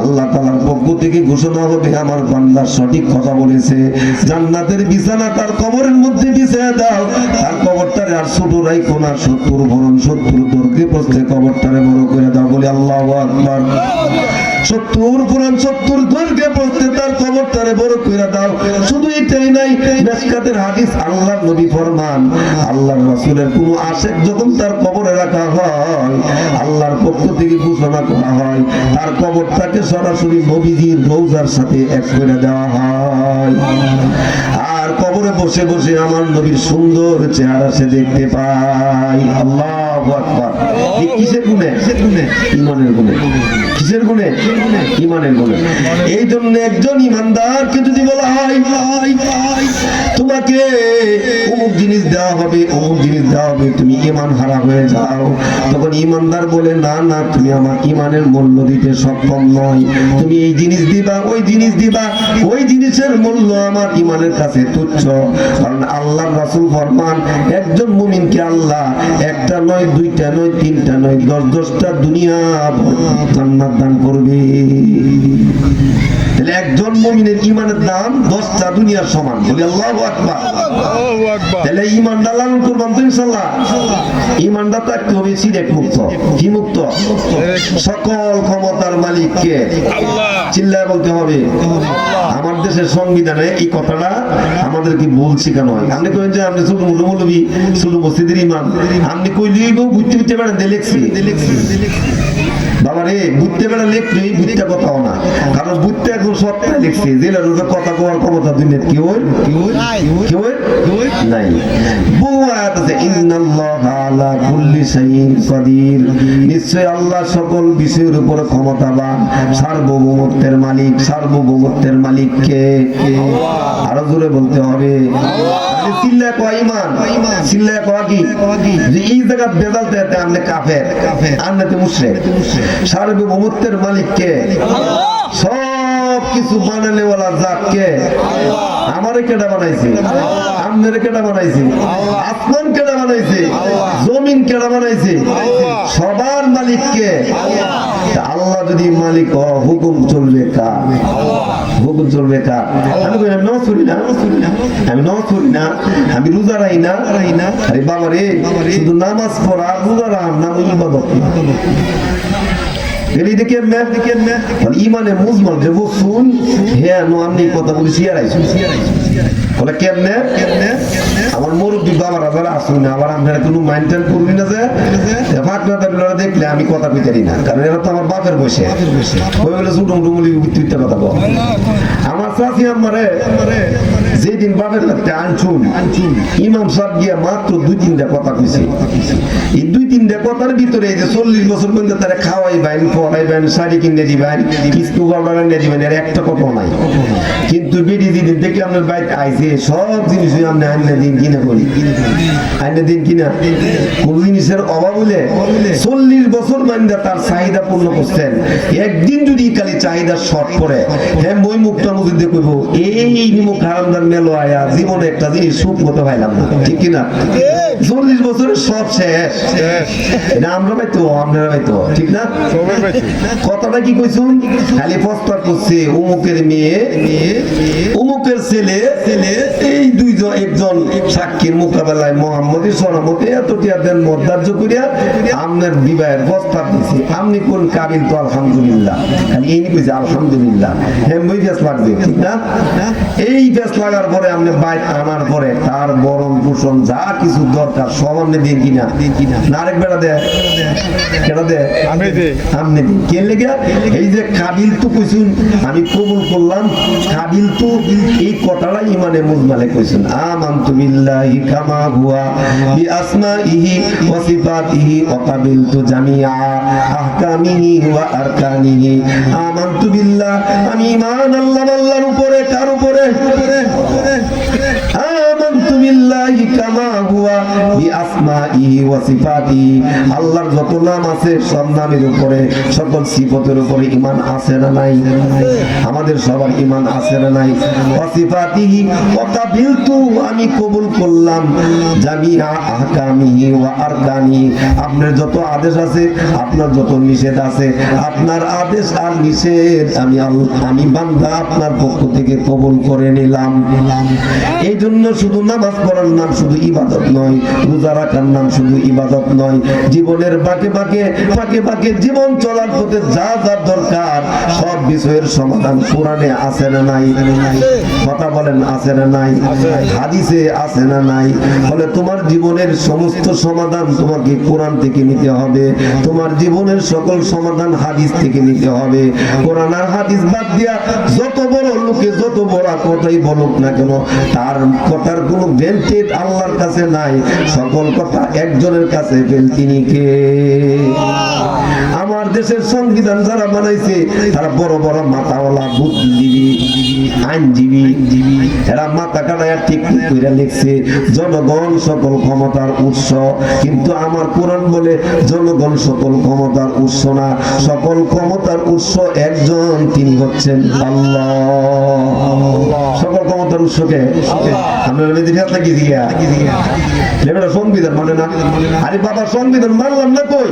আল্লাহ তাআলার পক্ষ থেকে ঘোষণা হবে আমার বান্দা সঠিক কথা বলেছে, জান্নাতের বিছানা তার কবরের মধ্যে বিছিয়ে দাও, তার কবরটারে আর ছোট রাখো না, 70 ভরণ 70 দৈর্ঘ্যে প্রস্থে কবরটারে বড় করে দাও। বলি আল্লাহু আকবার। 70 পুরাণ 70 দৈর্ঘ্যে প্রস্থে তার কবরটারে বড় করে দাও। শুধু এটাই নাই, মিশকাতের হাদিস, আল্লাহর নবী ফরমান, আল্লাহর রাসূলের কোন আশিক যখন তার কবরে রাখা হয়, আল্লাহর পক্ষ থেকে ঘোষণা করা হয় তার কবরটাকে সরাসরি নবীজির রওজার সাথে এক করে দেওয়া হয়। আর কবরে বসে বসে আমার নবীর সুন্দর চেহারা সে দেখতে পায়। আল্লাহু আকবার। এই কিসের গুণে? ঈমানের গুণে। কিসের গুণে? ঈমানের গুণে। এই জন্য একজন ঈমানদারকে যদি বলা হয় তোমাকে অমুক জিনিস দেওয়া হবে, অমুক জিনিস দেওয়া হবে, তুমি ঈমান হারা হয়ে যাও, তখন ঈমানদার বলে না না, তুমি আমার ঈমানের মূল্য দিতে সক্ষম নয়, তুমি এই জিনিস দিবা, ওই জিনিস দিবা, ওই জিনিসের মূল্য আমার ঈমানের কাছে তুচ্ছ। কারণ আল্লাহর রাসূল ফরমান, একজন মুমিনকে আল্লাহ একটা নয়, দুইটা নয়, তিনটা নয়, 10-10টা দুনিয়া জান্নাত দান করবে। তাহলে একজন মুমিনের ঈমানের দাম 10টা দুনিয়ার সমান। বলি আল্লাহু আকবার। তাহলে ঈমানটা লালন করবেন তো ইনশাআল্লাহ। ঈমানটা থাকতে হবে সিরেক মুক্ত। কি মুক্ত? সকল ক্ষমতার মালিক কে? আল্লাহ। চিল্লায় বলতে হবে। আমার দেশের সংবিধানে এই কথাটা আমাদেরকে বলছি কেন? আপনি কইন যে আপনি ছোট মৌলবী, ছোট মসজিদের ইমাম, আপনি কইলেই বুঝতে বুঝতে পারেন দেখছি বাবা রে, বুঝতে পারে লেখলে বুঝতে কথাও না, কারণ বুঝতে একদম সত্যায় লিখছে, জেলার কথা কোয়ার ক্ষমতা দুনিয়া কেউ নাই। বহু আয়াত আছে, ইন্নাল্লাহা আলা কুল্লি শাইইন কাদির, নিশ্চয় আল্লাহ সকল বিষয়ের উপর ক্ষমতাবান, সার্বভৌমত্বের মালিক। সার্বভৌমত্বের মালিক কে? আরো জোরে বলতে হবে। চিল্লা কয় ঈমান, চিল্লা কয় কি? যে এই জায়গা বেজাল দেতে আমনে কাফের, আমনে মুশরিক। সার্বভৌমত্বের মালিক কে? সব কিছু বানানেওয়ালা জাত কে? আমারে কেডা বানাইছে? আমনের কেডা বানাইছে? আসমান কেডা বানাইছে? জমিন কেডা বানাইছে? সবার মালিক কে? আল্লাহ যদি মালিক হয়, হুকুম চলবে কার? হুকুম চলবে কার? আমি কই নামাজ পড়ি না, আমি নামাজ পড়ি না, আমি রোজা রাখি না। আরে বাবা রে, শুধু নামাজ পড়া রোজা রাখা নাম ইবাদত না। ইমানে মুজমাল যে বসুন, হ্যাঁ আমি কথা বলি শিয়ারাইছি বলে কেমনে? আমার মুরব্বী বাবারা যারা আসুন না, আবার আপনারা কোনো মাইন্টেন করবি না যে ফাঁকনাটা দেখলে আমি কথা কইতারি না, কারণ এরা তো আমার বাপের বসে ওই বলে ছোট মুলি উত্তরটা কথা বল। আমার চাষি আমারে যেদিন বাপের লাগতে আনছুন, ইমাম সাহেব গিয়া মাত্র 2-3টা কথা কইছে। এই 2-3টা কথার ভিতরে এই যে 40 বছর পর্যন্ত তারা খাওয়াইবেন, পড়াইবেন, শাড়ি কিনে দিবেন, স্কুল কিনে দিবেন, এর একটা কথা নাই। কিন্তু বেডি যেদিন দেখে আপনার বাইরে আইছে, সব জিনিস আপনি আইনে দিন কিনা করি, আইনে দিন কিনা কোন জিনিসের অভাব হলে 40 বছর মাইন্দা তার চাহিদা পূর্ণ করছেন। একদিন যদি খালি চাহিদা শর্ট পড়ে, হ্যাঁ মই মুখটা মধ্যে কইব এই মুখ হারামদার মেলো আয়া জীবনে একটা জিনিস সুখ মতো পাইলাম না, ঠিক কিনা? 40 বছরের সব শেষ। এটা আমরা পাইতো, আপনারা পাইতো, ঠিক না? কথাটা কি কইছুন? খালি প্রস্তাব করছে অমুকের মেয়ে, অমুকের ছেলে, এই দুইজন একজন সাক্ষীর মোকাবেলায় মোহাম্মদের সরামতে এত টিয়া দেন মর্যাদা করিয়া আপনার বিবাহের প্রস্তাব দিছে। আপনি কোন কাবিল? তো আলহামদুলিল্লাহ, খালি এই কইছে আলহামদুলিল্লাহ। হ্যাঁ বই ফেস লাগবে, ঠিক না? এই ফেস লাগার পরে আপনি বাইক আনার পরে তার বরণ পোষণ যা কিছু দরকার সব আপনি দিন কিনা? না আরেক বেড়া দেয়, কেটা দেয়? আপনি দিন। কে লেগে? এই যে কাবিল তো কইছুন, আমি কবুল করলাম, কাবিল তো এই কথাটা ইমানে মুজমালে কইছেন, আমানতু বিল্লাহি কামা হুয়া বিআসমাইহি ওয়া সিফাতিহি ওয়া কাবিলতু জামিআ আহকামিহি ওয়া আরকানিহি। আমানতু বিল্লাহ, আমি ঈমান আল্লাহর উপরে, কার উপরে? আমানতু বিল্লাহ বিল্লাহি কামা হুয়া বিআসমাইহি ওয়া সিফাতিহি আল্লাহর যত নাম আছে সব নামের উপরে সকল সিফাতের উপরে ঈমান আছে না নাই আমাদের সবার ঈমান আছে না নাই ওয়া সিফাতিহি ওয়া কাবিলতু আমি কবুল করলাম জামিআ আহকামিহি ওয়া আরকানি আপনার যত আদেশ আছে আপনার যত নিষেধ আছে আপনার আদেশ আর নিষেধ আমি বান্দা আপনার পক্ষ থেকে কবুল করে নিলাম এই জন্য শুধু নামাজ পড়ার নাম শুধু ইবাদত নয় রোজা রাখার নাম শুধু ইবাদত নয় জীবনের বাঁকে বাঁকে জীবন চলার পথে যা যা দরকার সব বিষয়ের সমাধান কোরআনে আছে না নাই কথা বলেন আছে না নাই হাদিসে আছে না নাই ফলে তোমার জীবনের সমস্ত সমাধান তোমাকে কোরআন থেকে নিতে হবে তোমার জীবনের সকল সমাধান হাদিস থেকে নিতে হবে কোরআন আর হাদিস বাদ দিয়া যত বড় লোকে যত বড় কথাই বলুক না কেন তার কথার কোনো ভ্যালিডিটি আল্লাহর কাছে নাই সকল কথা একজনের কাছে তিনি কে আমার দেশের সংবিধান যারা বানাইছে তারা বড় বড় মাথাওয়ালা বুদ্ধিজীবী আইনজীবী এরা মাথা কাটায়া ঠিক করে লিখছে জনগণ সকল ক্ষমতার উৎস কিন্তু আমার কোরআন বলে জনগণ সকল ক্ষমতার উৎস না সকল ক্ষমতার উৎস একজন তিনি হচ্ছেন আল্লাহ সকল ক্ষমতার উৎসকে আমরা সংবিধান মানে না আরে বাবা সংবিধান মানলাম না কই